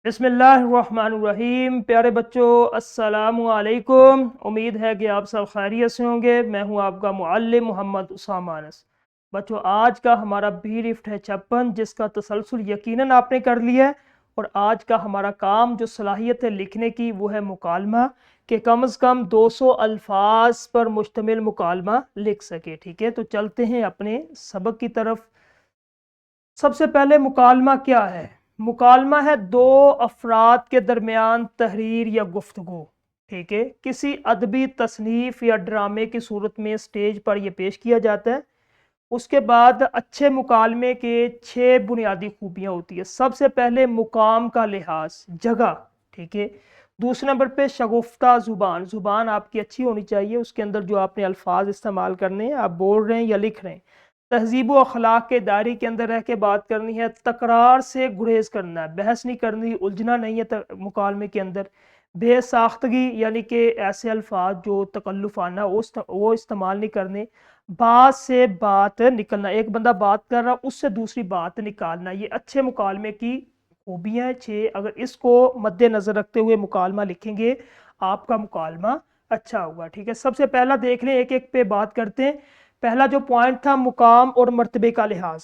بسم اللہ الرحمن الرحیم۔ پیارے بچوں السلام علیکم۔ امید ہے کہ آپ سب خیریت سے ہوں گے۔ میں ہوں آپ کا معلم محمد اسامہ انس۔ بچوں آج کا ہمارا بی لفٹ ہے 56، جس کا تسلسل یقیناً آپ نے کر لیا ہے، اور آج کا ہمارا کام جو صلاحیت ہے لکھنے کی وہ ہے مکالمہ، کہ کم از کم 200 الفاظ پر مشتمل مکالمہ لکھ سکے۔ ٹھیک ہے، تو چلتے ہیں اپنے سبق کی طرف۔ سب سے پہلے مکالمہ کیا ہے؟ مکالمہ ہے دو افراد کے درمیان تحریر یا گفتگو۔ ٹھیک ہے، کسی ادبی تصنیف یا ڈرامے کی صورت میں سٹیج پر یہ پیش کیا جاتا ہے۔ اس کے بعد اچھے مکالمے کے 6 بنیادی خوبیاں ہوتی ہے۔ سب سے پہلے مقام کا لحاظ، جگہ۔ ٹھیک ہے، دوسرے نمبر پہ شگفتہ زبان، زبان آپ کی اچھی ہونی چاہیے، اس کے اندر جو آپ نے الفاظ استعمال کرنے ہیں، آپ بول رہے ہیں یا لکھ رہے ہیں۔ تہذیب و اخلاق کے دائرے کے اندر رہ کے بات کرنی ہے، تکرار سے گریز کرنا ہے، بحث نہیں کرنی، الجھنا نہیں ہے مکالمے کے اندر۔ بے ساختگی یعنی کہ ایسے الفاظ جو تکلفانہ وہ استعمال نہیں کرنے۔ بات سے بات نکلنا، ایک بندہ بات کر رہا اس سے دوسری بات نکالنا، یہ اچھے مکالمے کی خوبیاں ہیں 6۔ اگر اس کو مد نظر رکھتے ہوئے مکالمہ لکھیں گے آپ کا مکالمہ اچھا ہوگا۔ ٹھیک ہے، سب سے پہلا دیکھ لیں، ایک ایک پہ بات کرتے ہیں۔ پہلا جو پوائنٹ تھا مقام اور مرتبے کا لحاظ۔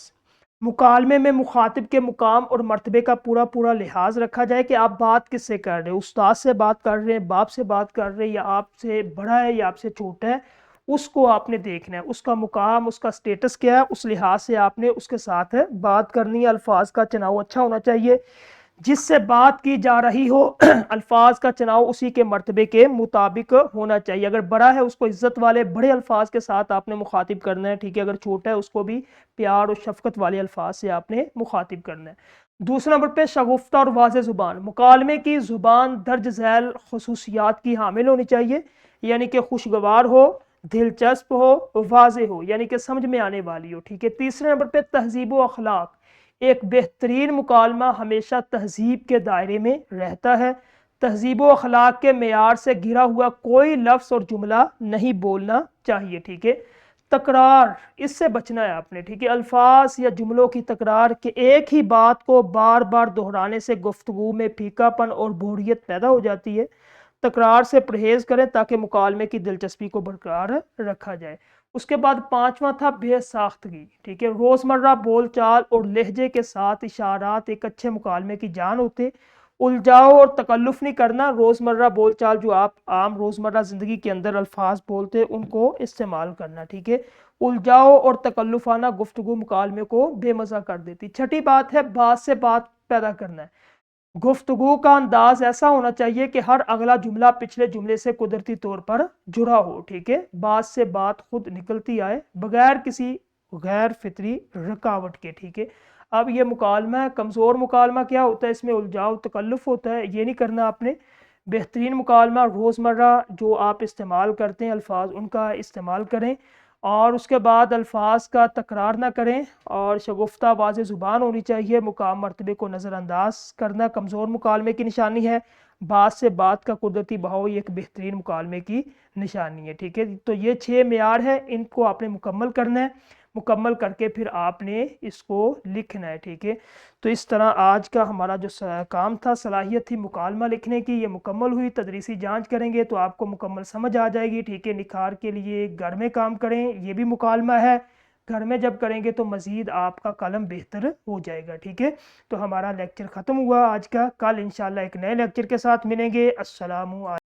مکالمے میں مخاطب کے مقام اور مرتبے کا پورا لحاظ رکھا جائے کہ آپ بات کس سے کر رہے ہیں، استاد سے بات کر رہے ہیں، باپ سے بات کر رہے ہیں، یا آپ سے بڑا ہے یا آپ سے چھوٹا ہے، اس کو آپ نے دیکھنا ہے، اس کا مقام، اس کا سٹیٹس کیا ہے، اس لحاظ سے آپ نے اس کے ساتھ بات کرنی ہے۔ الفاظ کا چناؤ اچھا ہونا چاہیے، جس سے بات کی جا رہی ہو الفاظ کا چناؤ اسی کے مرتبے کے مطابق ہونا چاہیے۔ اگر بڑا ہے اس کو عزت والے بڑے الفاظ کے ساتھ آپ نے مخاطب کرنا ہے۔ ٹھیک ہے، اگر چھوٹا ہے اس کو بھی پیار اور شفقت والے الفاظ سے آپ نے مخاطب کرنا ہے۔ دوسرے نمبر پہ شگفتہ اور واضح زبان۔ مکالمے کی زبان درج ذیل خصوصیات کی حامل ہونی چاہیے، یعنی کہ خوشگوار ہو، دلچسپ ہو، واضح ہو، یعنی کہ سمجھ میں آنے والی ہو۔ ٹھیک ہے، تیسرے نمبر پہ تہذیب و اخلاق۔ ایک بہترین مکالمہ ہمیشہ تہذیب کے دائرے میں رہتا ہے۔ تہذیب و اخلاق کے معیار سے گھرا ہوا کوئی لفظ اور جملہ نہیں بولنا چاہیے۔ ٹھیک ہے، تکرار، اس سے بچنا ہے آپ نے۔ ٹھیک ہے، الفاظ یا جملوں کی تکرار کہ ایک ہی بات کو بار بار دہرانے سے گفتگو میں پھیکا پن اور بوریت پیدا ہو جاتی ہے۔ تکرار سے پرہیز کریں تاکہ مکالمے کی دلچسپی کو برقرار رکھا جائے۔ اس کے بعد پانچواں تھا بے ساختگی۔ ٹھیک ہے، روزمرہ بول چال اور لہجے کے ساتھ اشارات ایک اچھے مکالمے کی جان ہوتے۔ الجھاؤ اور تکلف نہیں کرنا، روزمرہ بول چال جو آپ عام روزمرہ زندگی کے اندر الفاظ بولتے ان کو استعمال کرنا۔ ٹھیک ہے، الجھاؤ اور تکلفانہ گفتگو مکالمے کو بے مزہ کر دیتی۔ چھٹی بات ہے بات سے بات پیدا کرنا ہے۔ گفتگو کا انداز ایسا ہونا چاہیے کہ ہر اگلا جملہ پچھلے جملے سے قدرتی طور پر جڑا ہو۔ ٹھیک ہے، بات سے بات خود نکلتی آئے بغیر کسی غیر فطری رکاوٹ کے۔ ٹھیک ہے، اب یہ مکالمہ ہے، کمزور مکالمہ کیا ہوتا ہے، اس میں الجھاؤ تکلف ہوتا ہے، یہ نہیں کرنا آپ نے۔ بہترین مکالمہ روزمرہ جو آپ استعمال کرتے ہیں الفاظ ان کا استعمال کریں، اور اس کے بعد الفاظ کا تکرار نہ کریں، اور شگفتہ واضح زبان ہونی چاہیے۔ مقام مرتبے کو نظر انداز کرنا کمزور مکالمے کی نشانی ہے۔ بات سے بات کا قدرتی بہاؤ ایک بہترین مکالمے کی نشانی ہے۔ ٹھیک ہے، تو یہ 6 معیار ہے، ان کو آپ نے مکمل کرنا ہے۔ مکمل کر کے پھر آپ نے اس کو لکھنا ہے۔ ٹھیک ہے، تو اس طرح آج کا ہمارا جو کام تھا، صلاحیت تھی مکالمہ لکھنے کی، یہ مکمل ہوئی۔ تدریسی جانچ کریں گے تو آپ کو مکمل سمجھ آ جائے گی۔ ٹھیک ہے، نکھار کے لیے گھر میں کام کریں، یہ بھی مکالمہ ہے، گھر میں جب کریں گے تو مزید آپ کا قلم بہتر ہو جائے گا۔ ٹھیک ہے، تو ہمارا لیکچر ختم ہوا آج کا، کل انشاءاللہ ایک نئے لیکچر کے ساتھ ملیں گے۔ السلام علیکم۔